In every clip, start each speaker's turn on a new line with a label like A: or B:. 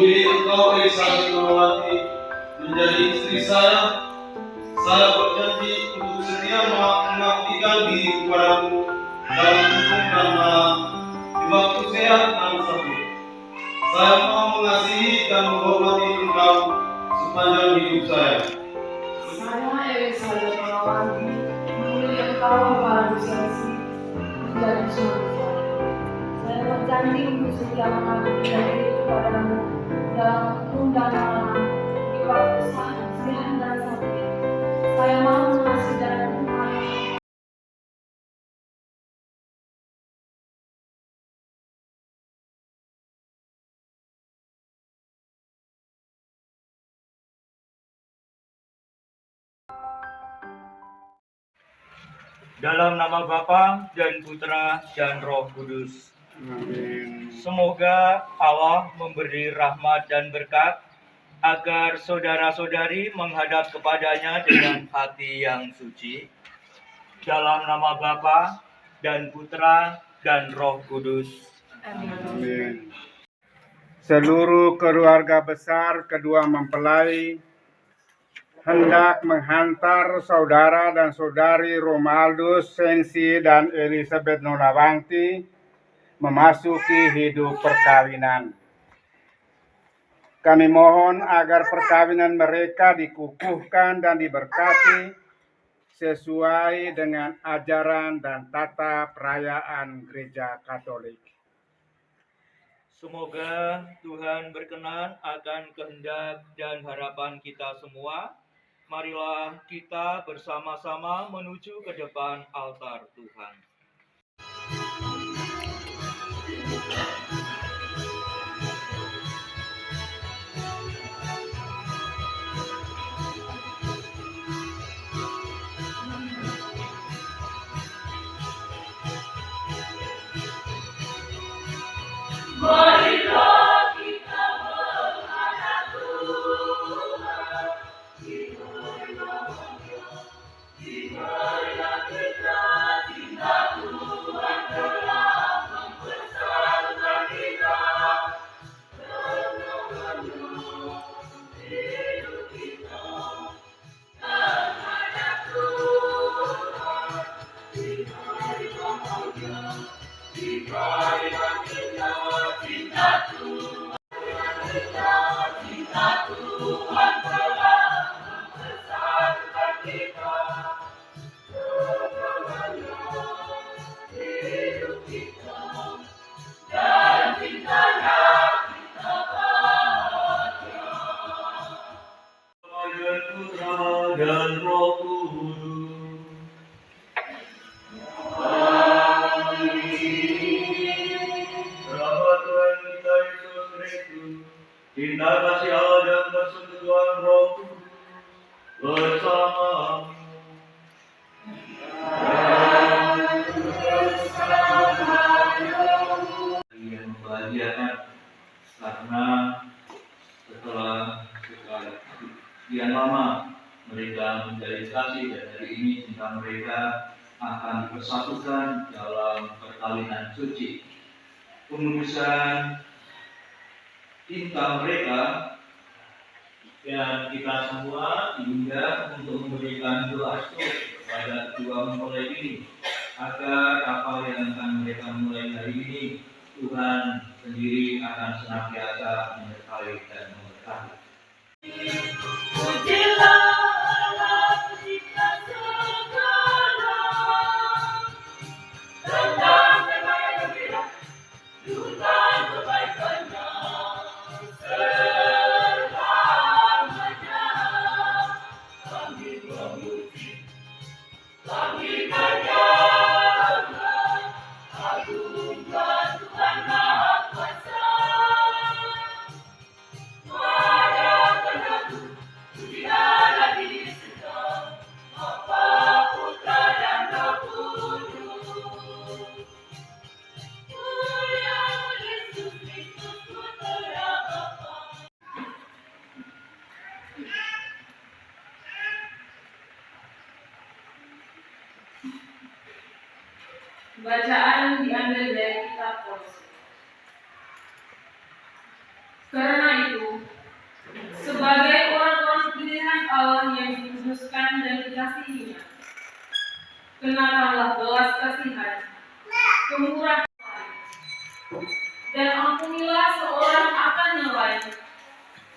A: memilih engkau Elizabeth Nurwati menjadi istri saya berjanji untuk setia mengabdikan diri kepadamu dalam hukum dan malam, di waktu sehat dan sakit. Saya mau mengasihi dan menghormati engkau sepanjang hidup saya.
B: Saya Elizabeth Nurwati memilih engkau Parisasi menjadi suami saya. Saya berjanji untuk setia mengabdikan diri kepadamu dalam hukum dan malam, di waktu sehat dan sakit. Saya mau mengasihi dan menghormati.
C: Dalam nama Bapa dan Putra dan Roh Kudus.
D: Amin.
C: Semoga Allah memberi rahmat dan berkat agar saudara-saudari menghadap kepadanya dengan hati yang suci. Dalam nama Bapa dan Putra dan Roh Kudus.
D: Amin. Seluruh keluarga besar kedua mempelai hendak menghantar saudara dan saudari Romaldus Sensi dan Elizabeth Nurwati memasuki hidup perkawinan. Kami mohon agar perkawinan mereka dikukuhkan dan diberkati sesuai dengan ajaran dan tata perayaan Gereja Katolik.
C: Semoga Tuhan berkenan akan kehendak dan harapan kita semua. Marilah kita bersama-sama menuju ke depan altar Tuhan.
E: Marilah kita menghadap Tuhan, diberilah kita cinta Tuhan telah membesarkan kita, penuh hidup kita menghadap Tuhan, diberilah kita cinta Tuhan telah membesarkan kita, hidup kita dan cintanya kita bahagia.
C: Dan Putra dan Roh Kudus. Rahmat Tuhan kita Yesus Kristus, cinta kasih Allah dan persekutuan Roh Kudus bersamamu. Yang membahagiakan karena setelah sekian lama mereka menjadi saksi dan hari ini cinta mereka akan dipersatukan dalam perkawinan suci. Pengudusan cinta mereka dan kita semua diundang untuk memberikan doa kepada kedua mempelai ini agar apa yang akan mereka mulai hari ini Tuhan sendiri akan senantiasa menyertai dan memberkati.
E: Pujilah Allah pencipta segala, tentang kebaikan gembira, tentang kebaikannya selamanya. Kami memuji, kami menyembah, agungkan Tuhan Maha Kuasa. Bacaan diambil dari kitab Kolose.
B: Karena itu, sebagai orang-orang pilihan Allah yang dikuduskan dan dikasihinya, kenakanlah belas kasihan, kemurahan, dan ampunilah seorang akan yang lain,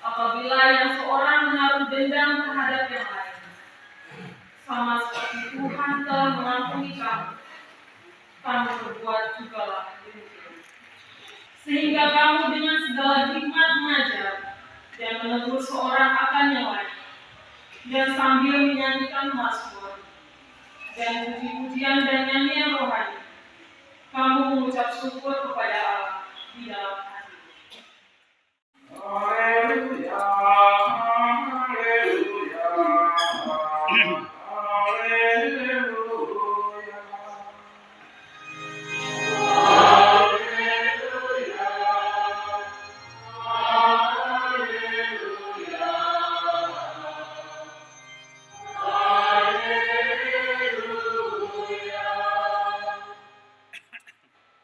B: apabila yang seorang menaruh dendam terhadap yang lain. Sama seperti Tuhan telah mengampuni kamu berbuat jugalah demikian. Sehingga kamu dengan segala hikmat mengajar dan menegur seorang akan yang lain, dan sambil menyanyikan mazmur dan puji-pujian dan nyanyian rohani, kamu mengucap syukur kepada Allah di dalam hati.
D: Haleluya, haleluya, haleluya.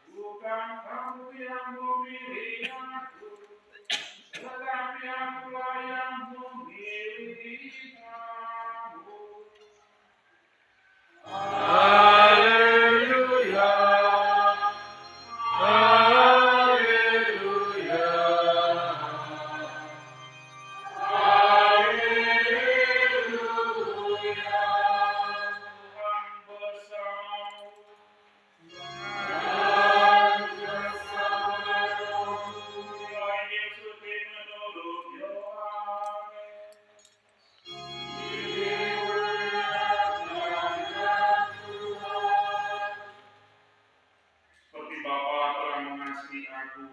D: Bukan kamu yang memilih aku, tetapi akulah yang memilih kamu. Haleluya, haleluya, haleluya. Tuhan bersamamu. Seperti Bapa telah mengasihi aku,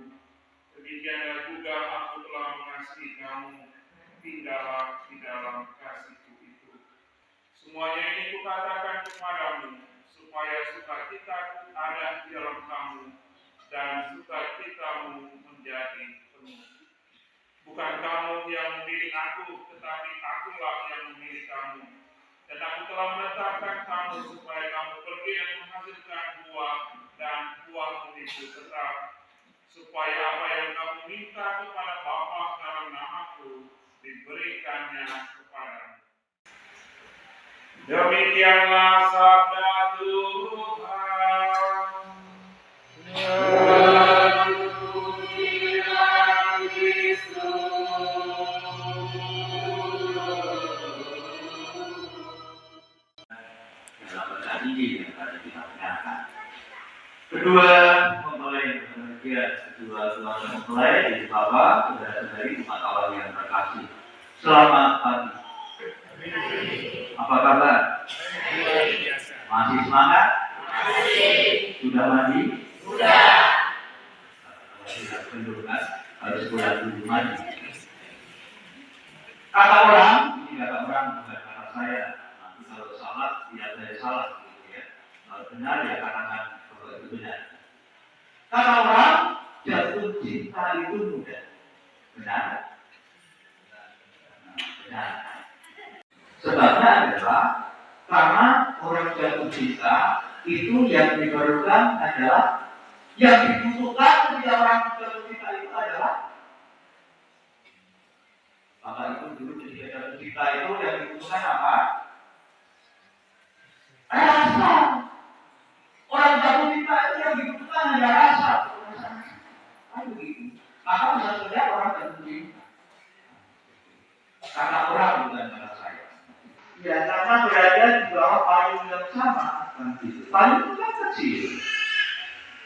D: demikianlah juga aku telah mengasihi kamu. Tinggallah di dalam kasihku itu. Semuanya ini kukatakan kepadamu, supaya sukacitaku ada di dalam kamu, dan sukacitamu menjadi penuh. Bukan kamu yang memilih aku, tetapi akulah yang memilih kamu. Dan aku telah menetapkan kamu supaya kamu pergi dan menghasilkan buah, dan buahmu itu tetap, supaya apa yang kamu minta kepada Bapa dalam namaku diberikannya kepadamu. Demikianlah sabda Tuhan. Terpujilah
C: Kedua mempelai kemudian kedua mempelai dari Bapak, saudara-saudari umat Allah yang terkasih. Selamat pagi. Apa kabar? Masih semangat? Sudah mandi? Sudah. Sudah penuh kan? Harus pulang dulu mandi. Kata orang, ini kata orang bukan kata saya. Nanti kalau salah, biar saya salah. Gitu ya. Kalau benar ya katakan kalau itu benar. Kata orang, jatuh cinta itu mudah. Benar? Benar. Sebabnya adalah karena orang jatuh cinta itu yang diperlukan adalah yang dibutuhkan ketika orang jatuh cinta itu adalah Bapak itu dulu ketika jatuh cinta itu yang dibutuhkan apa? Rasa. Orang jatuh cinta itu yang dibutuhkan hanya rasa. Kan begitu. Maka bisa saja orang jatuh cinta. Karena orang bukan kata saya. Ya, karena berada di bawah payung yang sama, payung itu kan kecil.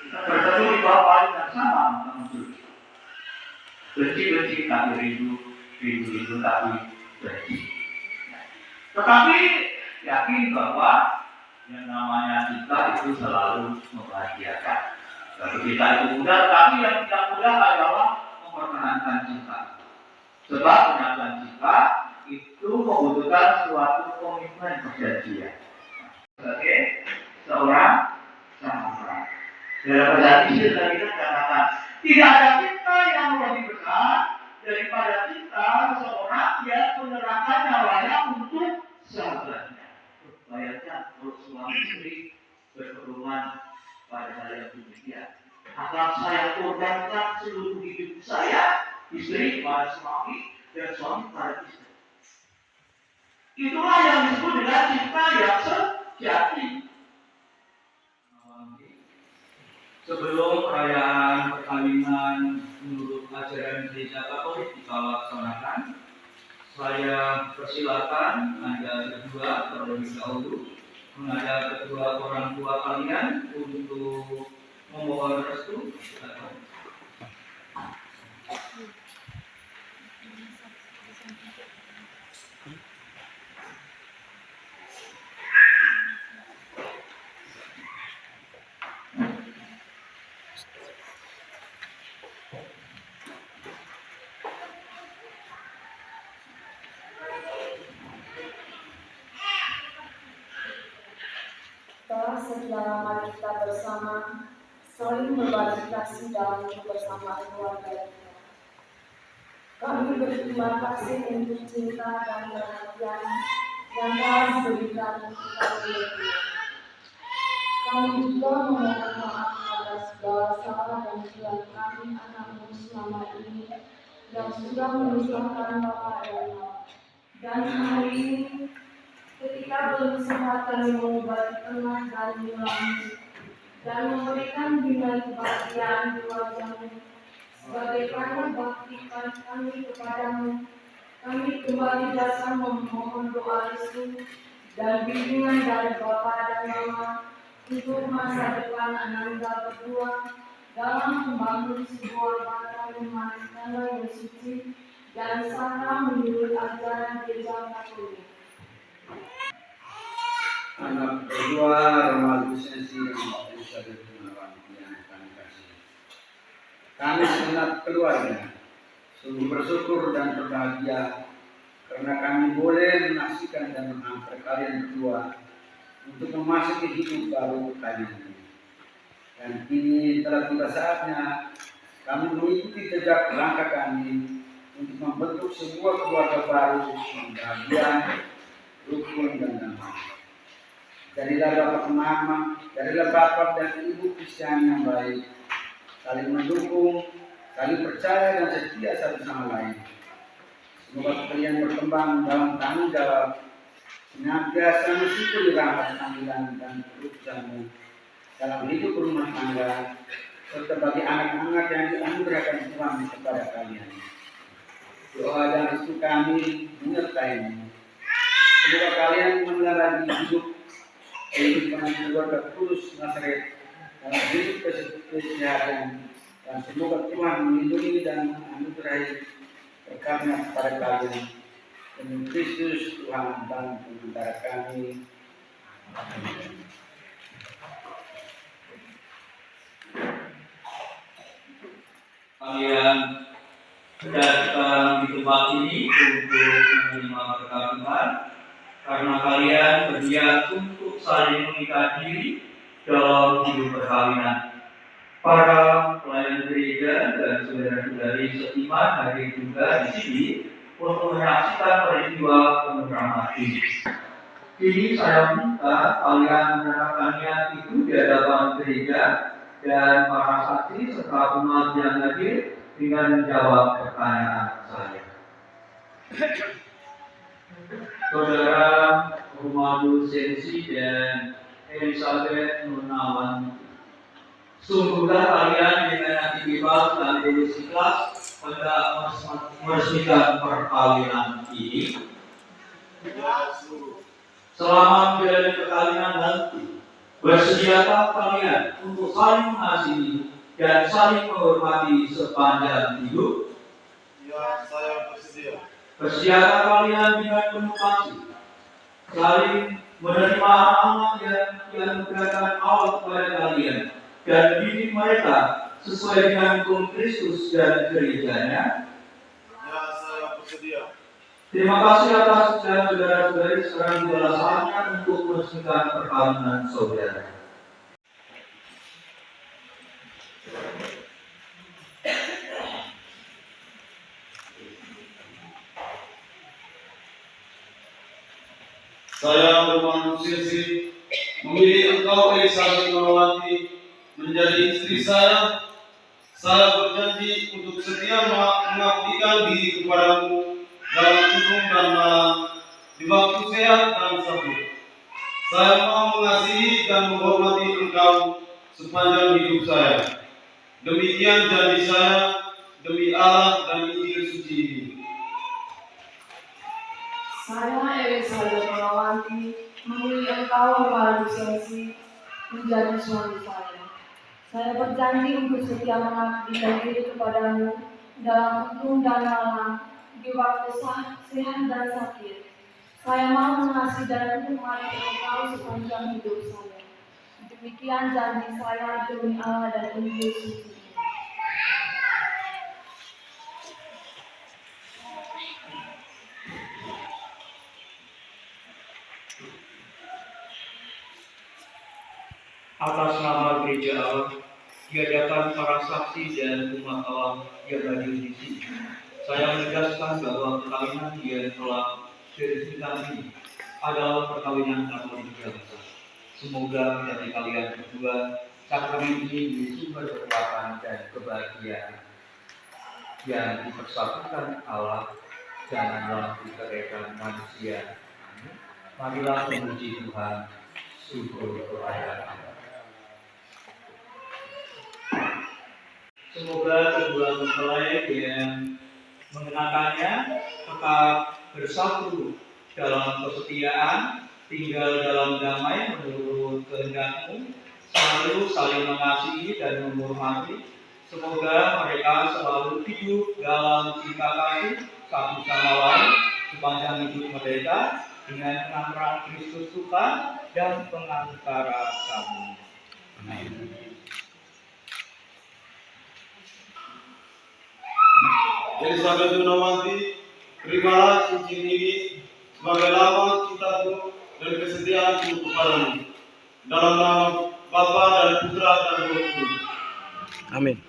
C: Kita bertemu di bawah payung yang sama, maka muncul benci tapi rindu tapi benci. Tetapi yakin bahwa yang namanya cinta itu selalu membahagiakan. Kalau kita itu mudah, tapi yang tidak mudah adalah mempertahankan cinta. Sebab penyataan cinta itu membutuhkan suatu komitmen perjanjian. Sebagai seorang sahabat. Dalam perjanjian tadi kita katakan tidak ada cinta yang lebih besar daripada cinta seseorang yang menyerahkan nyawanya untuk sahabatnya. Bayangkan kalau suami istri berhubungan pada hal yang demikian. Akan saya korbankan seluruh hidup saya istri kepada suami, dan suami kepada istri. Itulah yang disebut dengan cinta yang sejati. Sebelum perayaan perkawinan menurut ajaran gereja Katolik kita laksanakan, saya persilakan Anda berdua terlebih dahulu menghadap kedua orang tua kalian untuk memohon restu.
B: Setelah sekian lama kita bersama, saling berbagi kasih dalam kebersamaan keluarga kita. Kami berterima kasih untuk cinta dan perhatian yang telah diberikan kepada beliau. Kami juga memohon maaf atas segala salah dan kesalahan kami anakmu selama ini yang sudah menyusahkan Bapak dan Mama. Dan hari ini, ketika belum sempat kami mengobati tenang dan mengulangi dan memberikan bingkai kebahagiaan di wajahmu, sebagai tanda bakti kami kepadamu, kami kembali datang memohon doa restu dan bimbingan dari Bapa dan Mama untuk masa depan Ananda berdua dalam membangun sebuah bangsa iman yang suci dan serta menurut ajaran gereja Katolik.
F: Anak kedua remaja sensi yang bisa digunakan yang kami kasih. Kami segenap keluarga sungguh bersyukur dan berbahagia karena kami boleh menyaksikan dan menghantar kalian berdua untuk memasuki hidup baru kalian ini. Dan kini telah tiba saatnya kami mengikuti jejak langkah kami untuk membentuk sebuah keluarga baru yang bahagia, rukun dan damai. Jadilah bapak mama, jadilah bapak dan ibu Kristen yang baik, saling mendukung, saling percaya dan setia satu sama lain. Semoga kalian berkembang dalam tanggung jawab, senantiasa mensyukuri rahmat panggilan dan keputusanmu dalam hidup rumah tangga, serta bagi anak-anak yang dianugerahkan Tuhan kepada kalian. Doa dan restu kami menyertaimu. Semoga kalian menjalani hidup kehidupan keluarga kudus Nazaret dalam hidup kesehatan, dan semoga Tuhan melindungi dan menganugerahi berkatnya kepada kalian. Demi Kristus Tuhan dan Penantara kami. Amin.
C: Kalian datang di tempat ini untuk menerima berkat Tuhan, karena kalian berniat untuk saling mengikat diri dalam hidup perkawinan. Para pelayan gereja dan saudara-saudari seiman hadir juga di sini untuk menyaksikan peristiwa pengukuran ini. Kini saya minta kalian menyatakan niat itu di hadapan gereja dan para saksi serta umat yang hadir dengan menjawab pertanyaan saya. Saudara Romadu Sensi dan Elizabeth Nunawan, sungguhlah kalian dengan hati bebas dan tulus ikhlas hendak meresmikan perkawinan ini? Selama menjalani perkawinan nanti, bersediakah kalian untuk saling mengasihi dan saling menghormati sepanjang hidup?
A: Ya, saya bersedia.
C: Bersiapkah kalian dengan penuh kasih, saling menerima anak-anak yang dianugerahkan Allah kepada kalian dan mendidik mereka sesuai dengan hukum Kristus dan gerejanya?
A: Ya, saya bersedia.
C: Terima kasih atas dan saudara-saudari, sekarang adalah saatnya untuk meresmikan perkawinan saudara.
A: Saya Roman Sirsi memilih engkau Elizabeth Nurwati menjadi istri saya Saya berjanji untuk setia mengabdikan diri kepadamu dalam untung dan malam, di waktu sehat dan sakit. Saya mau mengasihi dan menghormati engkau sepanjang hidup saya. Demikian janji saya demi Allah dan Injil suci ini.
B: Saya Ewi Saldonawanti memilih engkau Maha Lisensi menjadi suami saya. Saya berjanji untuk setia mengabdikan diri kepadamu dalam untung dan malam, di waktu sehat dan sakit. Saya mau mengasihi dan menghormati engkau sepanjang hidup saya. Demikian janji saya demi Allah dan Injil suci.
C: Atas nama Gereja Allah, diadakan para saksi dan umat Allah yang hadir di sini. Saya menegaskan bahwa perkawinan yang telah diresmikan ini adalah perkawinan Katolik biasa. Semoga dari kalian berdua, sakramen ini menjadi sumber kekuatan dan kebahagiaan yang dipersatukan Allah dan dalam dikerjakan manusia. Amin. Marilah memuji Tuhan, syukur kepada Allah. Semoga kedua mempelai yang mengenakannya tetap bersatu dalam kesetiaan, tinggal dalam damai menurut kehendakmu, selalu saling mengasihi dan menghormati. Semoga mereka selalu hidup dalam cinta kasih satu sama lain sepanjang hidup mereka dengan pengantaran Kristus Tuhan dan pengantara kami. Amin.
A: Elisabeth Gunawanti, terimalah cincin ini sebagai lambang cintaku dan kesetiaanku kepadamu. Dalam nama Bapa dan Putra dan Roh Kudus.
F: Amin.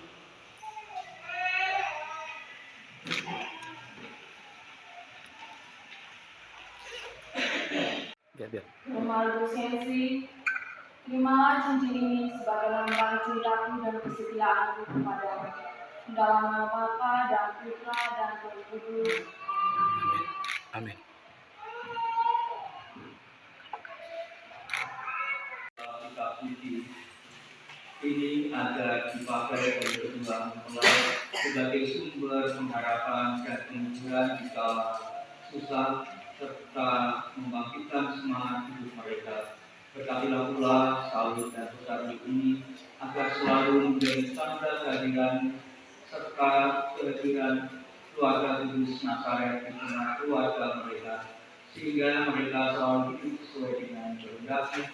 F: Biar.
B: Maha Lisensi, terimalah cincin ini sebagai lambang cintaku dan kesetiaanku kepadamu. Dalam nama Bapa dan Putra dan Roh Kudus.
F: Amin.
C: Kita puji ini agar dipakai oleh kedua mempelai sebagai sumber pengharapan dan kemudian di kala susah serta membangkitkan semangat hidup mereka. Berkatilah pula salib dan salib ini agar selalu menjadi tanda kehadiran serta kehadiran keluarga kudus Nazaret di tengah keluarga mereka, sehingga mereka selalu hidup sesuai dengan kehendakmu.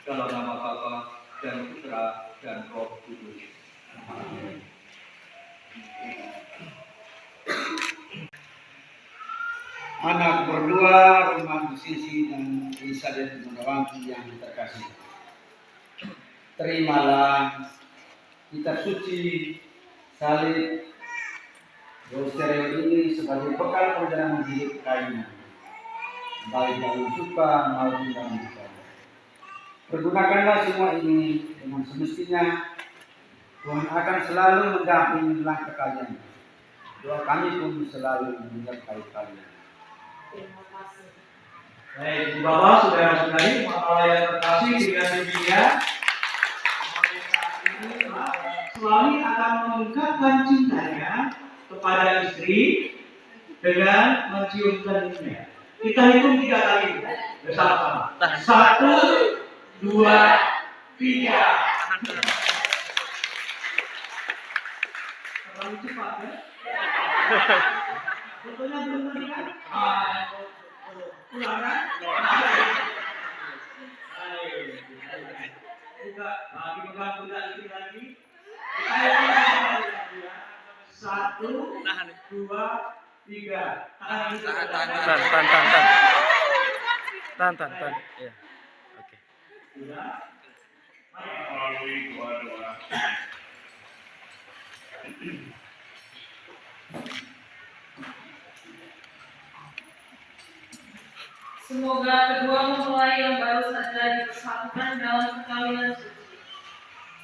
C: Dalam nama Bapa dan Putra dan Roh Kudus. Amin.
F: Anak berdua, Roman Sisi dan Elisabeth Gunawanti yang terkasih. Terimalah kitab suci salib Rosario ini sebagai bekal perjalanan hidup kalian, baik dalam suka maupun dalam duka. Pergunakanlah semua ini dengan semestinya. Tuhan akan selalu mendampingi langkah kalian. Doa kami pun selalu menyertai kalian.
B: Terima kasih.
C: Baik, Bapak, saudara-saudari, mempelai yang terkasih dengan demikian suami akan mengungkapkan cintanya kepada istri dengan mencium keningnya. Kita hitung 3 kali bersama-sama. 1, 2, 3. Terlalu cepat ya? Fotonya belum tadi kan? Pulang kan? Buka, dipegang budak istri lagi. Kita hitung 1, 2, 3.
F: Tahan. Iya. Oke.
D: Melalui doa-doa.
B: Semoga kedua mempelai yang baru saja dipersatukan dalam perkawinan suci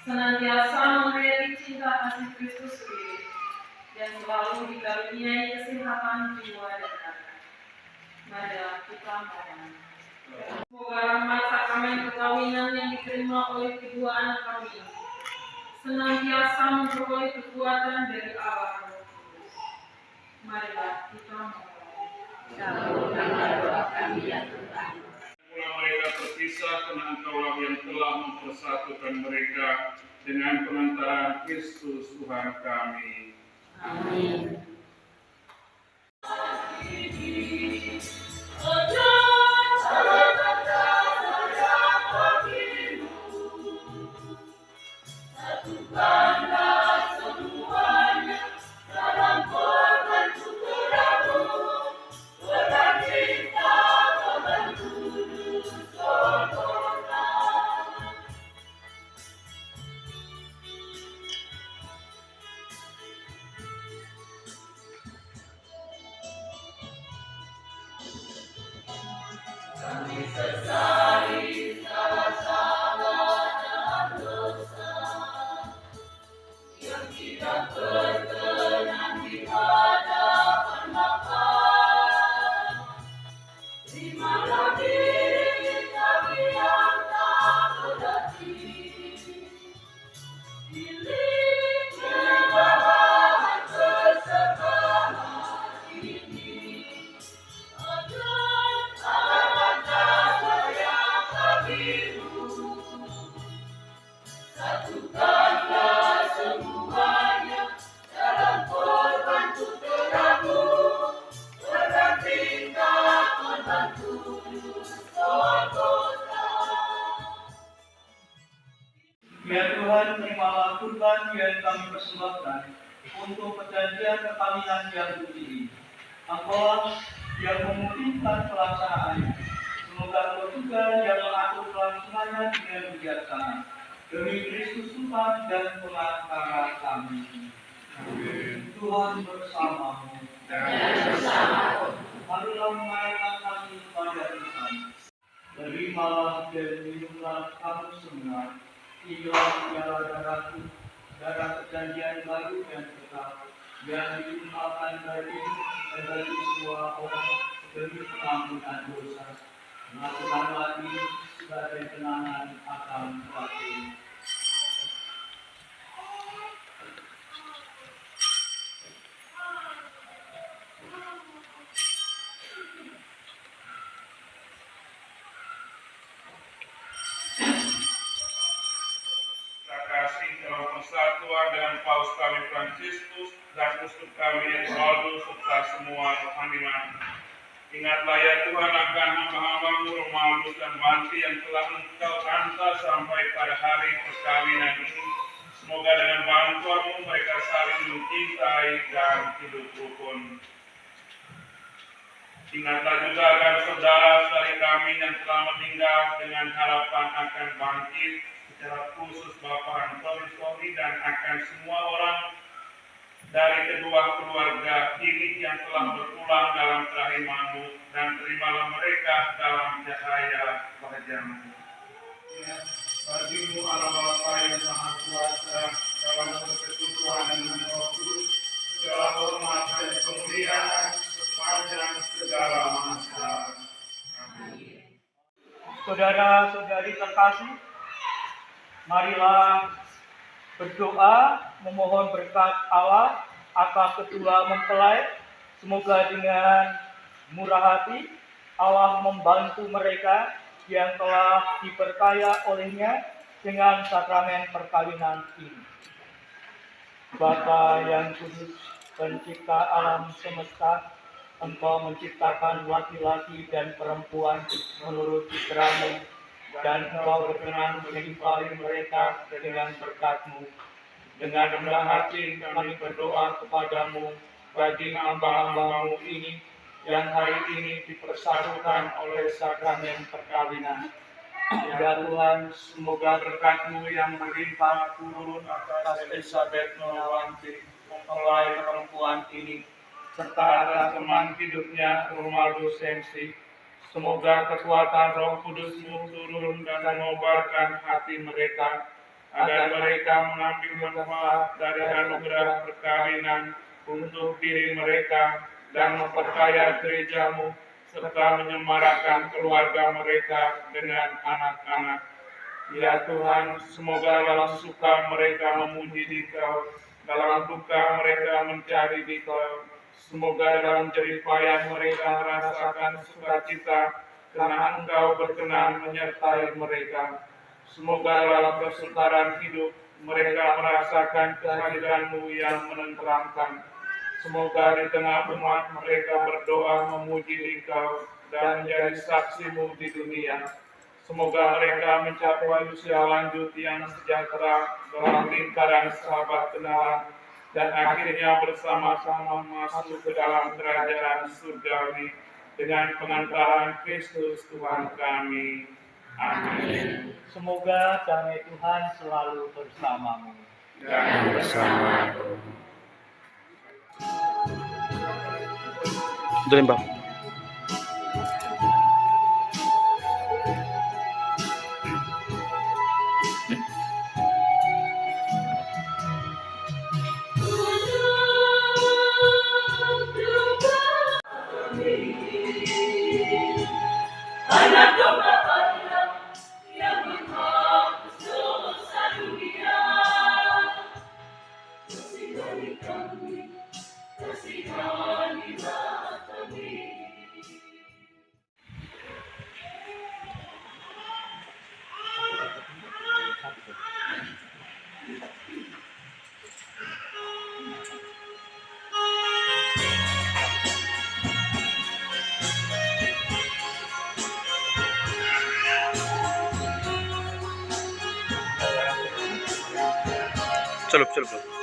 B: senantiasa memiliki cinta kasih Kristus sendiri, dan selalu dikaruniai kesehatan jiwa dan raga. Mari kita mohon. Semoga rahmat sakramen perkawinan yang diterima oleh kedua anak kami senantiasa memperoleh kekuatan dari Allah Roh Kudus. Marilah kita mohon.
E: Kabulkanlah doa kami ya Tuhan.
D: Mula mereka terpisah karena Engkaulah yang telah mempersatukan mereka dengan pengantaran Kristus Tuhan kami.
E: Amin.
C: Ya Tuhan, terimalah kurban yang kami persembahkan untuk perjanjian perkawinan yang suci ini. Engkau yang memungkinkan pelaksanaannya. Semoga Engkau juga yang mengatur pelaksananya dengan bijaksana. Demi Kristus Tuhan dan pengantara kami. Tuhan bersamamu. Marilah mengarahkan kami pada Tuhan. Terimalah dan minumlah kamu semua. Inilah piala darahku, darah perjanjian baru dan kekal, yang ditumpahkan bagi dan bagi semua orang demi pengampunan dosa. Lakukanlah ini sebagai kenangan akan waktu.
D: Dalam persatuan dengan Paus kami Fransiskus dan Uskup kami Edwardus serta semua rohaniwan. Ingatlah ya Tuhan akan hamba-hambamu Romalus dan Banti yang telah Engkau hantar sampai pada hari perkawinan ini. Semoga dengan bantuanmu mereka saling mencintai dan hidup rukun. Ingatlah juga akan saudara-saudari kami yang telah meninggal dengan harapan akan bangkit, secara khusus Bapak Antoni Sori dan akan semua orang dari kedua keluarga ini yang telah berpulang dalam rahimanmu, dan terimalah mereka dalam cahaya wajah-Mu.
A: Ya, bagimu Allah Bapa yang Maha Kuasa, dalam persekutuan dengan Roh Kudus, segala hormat dan kemuliaan sepanjang segala masa. Amin.
C: Saudara-saudari terkasih, marilah berdoa memohon berkat Allah atas kedua mempelai. Semoga dengan murah hati Allah membantu mereka yang telah diperkaya olehnya dengan sakramen perkawinan ini. Bapa yang kudus, pencipta alam semesta, Engkau menciptakan laki-laki dan perempuan menurut citra-Mu, dan Engkau berkenan melimpahi mereka dengan berkat-Mu. Dengan rendah hati kami berdoa kepadamu bagi hamba-hambamu ini yang hari ini dipersatukan oleh sakramen perkawinan. Ya Tuhan, semoga berkat-Mu yang melimpah turun atas Elizabeth Norawanti, mempelai perempuan ini, serta atas teman hidupnya Romaldo Sensi. Semoga kekuatan Roh Kudus-Mu turun dan mengobarkan hati mereka,
D: agar mereka mengambil manfaat dari anugerah perkawinan untuk diri mereka dan memperkaya gerejamu, serta menyemarakan keluarga mereka dengan anak-anak. Ya Tuhan, semoga dalam suka mereka memuji Dikau, dalam duka mereka mencari Dikau. Semoga dalam jerih payah mereka merasakan sukacita, karena Engkau berkenan menyertai mereka. Semoga dalam kesukaran hidup mereka merasakan kehadiran-Mu yang menenteramkan. Semoga di tengah umat mereka berdoa memuji Dikau dan menjadi saksi-Mu di dunia. Semoga mereka mencapai usia lanjut yang sejahtera dalam lingkaran sahabat kenalan dan akhirnya bersama-sama masuk ke dalam kerajaan surgawi dengan pengantaran Kristus Tuhan kami. Amin.
C: Semoga damai Tuhan selalu bersamamu.
D: Dan bersama
A: Betul, Pak. चलो चलो चलो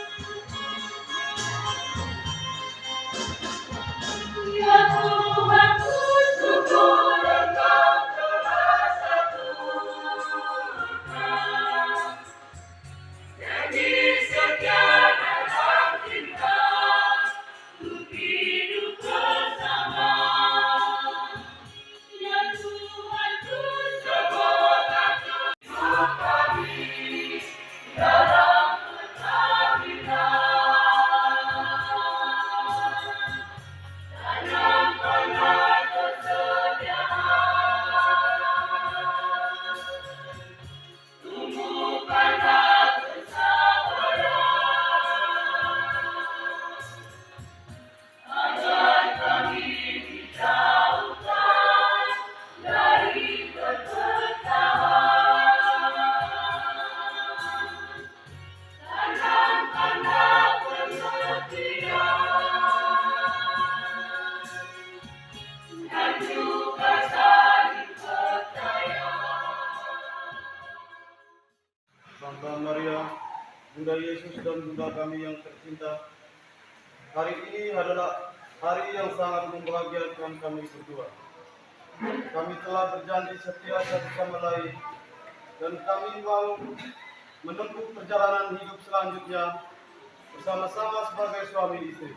G: Santa Maria, Bunda Yesus dan Bunda kami yang tercinta, hari ini adalah hari yang sangat membahagiakan kami berdua. Kami telah berjanji setia satu sama lain, dan kami mau menempuh perjalanan hidup selanjutnya bersama-sama sebagai suami istri.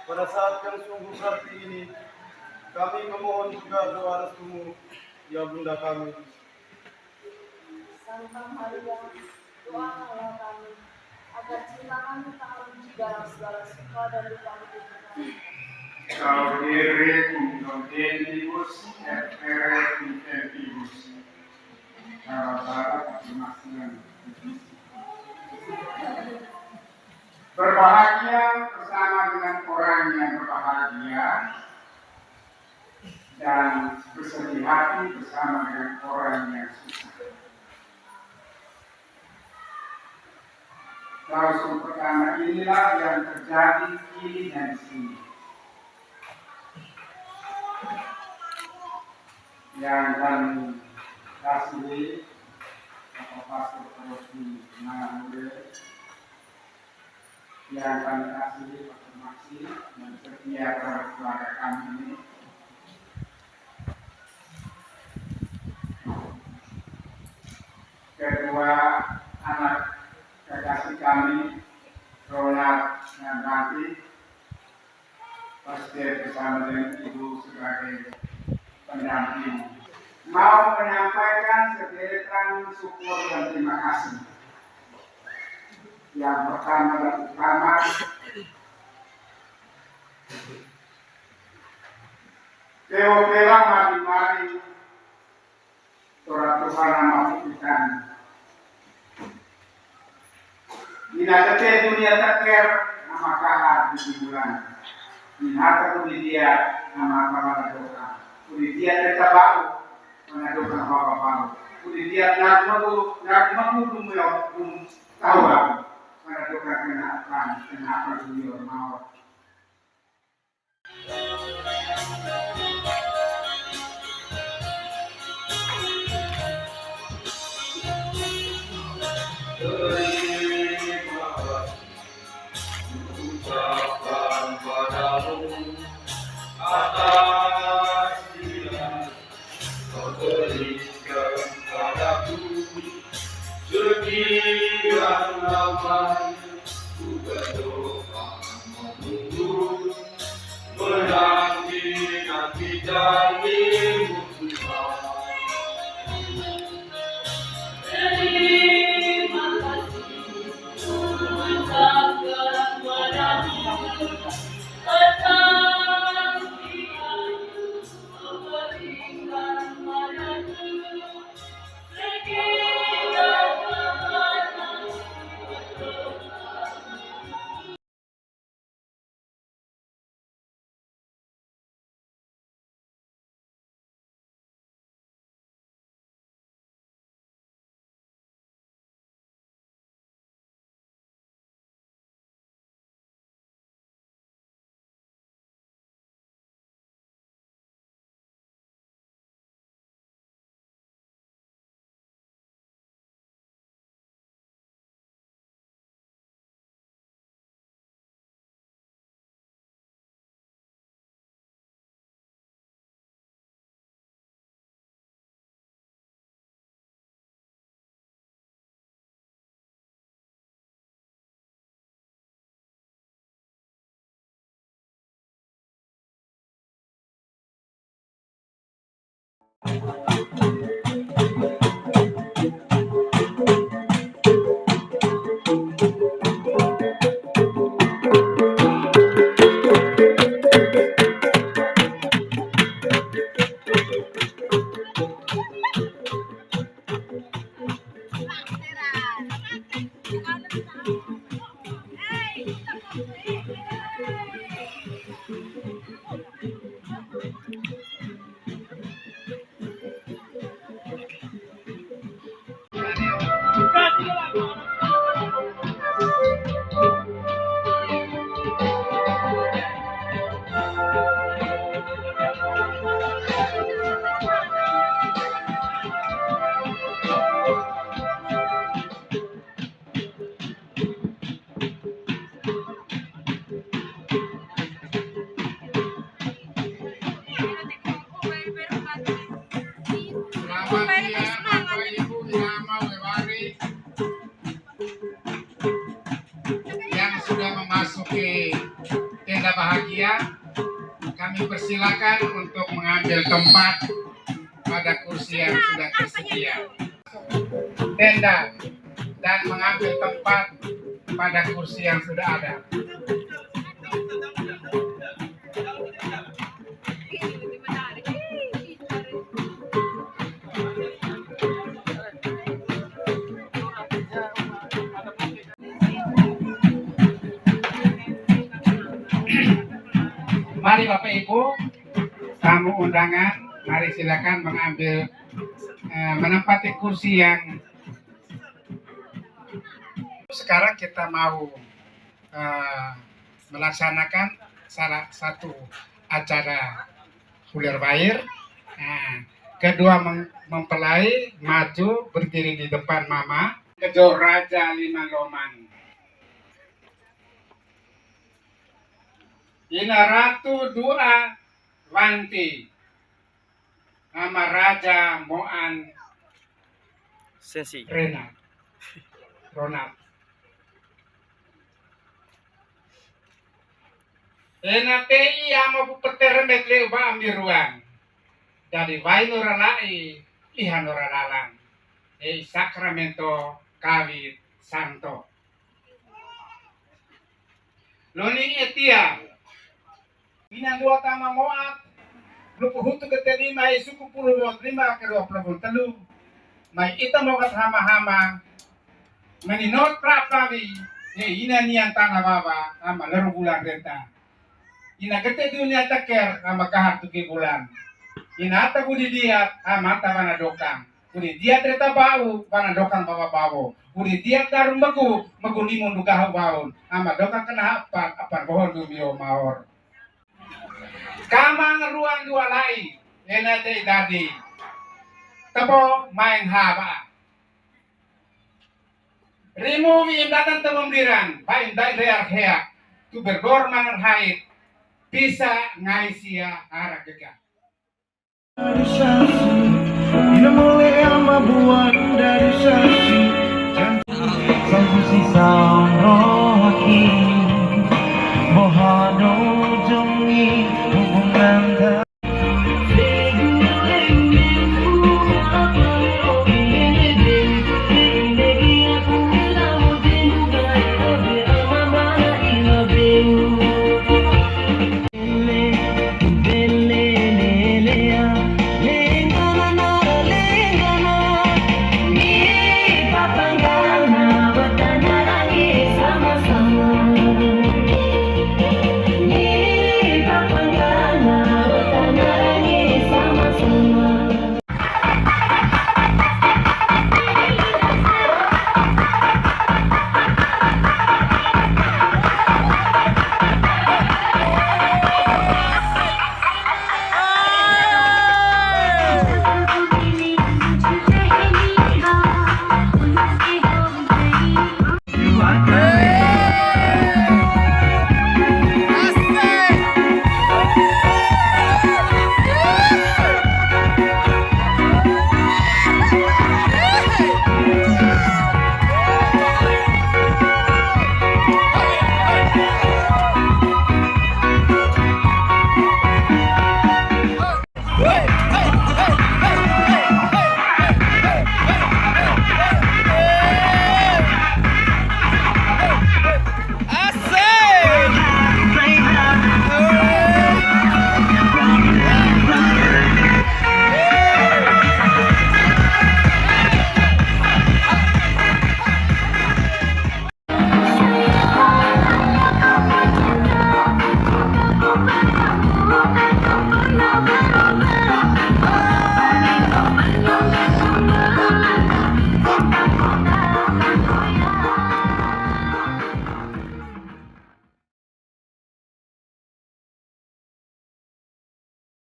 G: Pada saat yang sungguh berarti ini, kami memohon juga doa restumu, ya Bunda kami.
B: Santa Maria, doakanlah kami, agar cinta kami tak menjadi dalam segala suka dan duka hidup kami.
D: Gaudere cum gaudentibus et pere intentibus. Cara-cara kemaksian. Berbahagia bersama dengan orang yang berbahagia dan bersedih hati bersama dengan orang yang susah. Klausul pertama inilah yang terjadi kini dan sini. Yang kami kasih Bapak Pastor Rosi Manamure, yang kami kasih Pastor Maksi dan setia terhadap keluarga kami ini. Kedua anak kekasih kami, Ronald dan Ranti, pasti bersama dengan Ibu sebagai pendamping, mau menyampaikan sederetan syukur dan terima kasih
H: Yang pertama dan utama, Teopela mari-mari Torah Tuhan nama pikiran. Minagate dunia taker nama kahar di bulan. Minata kulidia nama apa doa. Kulidia tetap baru menadokan apa baru. Kulidia nagmagu dumuyok tawa menadokan kenapa dumuyok mawar.
A: Ucapan padamu atas dia kau berikan padaku sekian lama ku berdoa menunggu menanti janjimu Tuhan.
E: Terima kasih ucapkan padamu atas dia kau berikan padaku sekian lama berdoa.
H: Selamat siang Bapak Ibu Sama Lewari yang sudah memasuki tenda bahagia. Kami persilakan untuk mengambil tempat pada kursi yang sudah tersedia. Tenda dan mengambil tempat pada kursi yang sudah ada. Mari Bapak Ibu, tamu undangan, mari silakan mengambil menempati kursi yang sekarang kita mau melaksanakan salah satu acara Hulir Bair. Nah, kedua mempelai maju berdiri di depan mama, kedua Raja Lima Loman. Ina Ratu Dua Wanti nama Raja Moan
C: Sensi.
H: Ronald. Ena tei ama pupeter metle ba amiruan. Dari wainura lai lihanura lalang. Sakramento kawit santo. Loning etia. Pinandua tama moat. Lupuhutu keteli may suku puluh buat 5 ke 23. May ita mo kat hama-hama. Maninot prapawi. Ina niyan tanga baba. Ama laro bulan renta. Ina kete dunia taker. Ama kahar tuki bulan. Ina ata budi diat. Ama ata bana dokang. Kuni diat reta bau. Bana dokang baba bau. Kuni diat darum magu. Magu limun duka baun. Ama dokang kena apa bohon dumio maor. Kamang ruang dua lai, enate dadi. Tapo main haba. Remove imdatan temumdiran, bain dai rear hea, tu berdor mangar haid, bisa ngaisia harak keka.
I: Ina mulai ama buat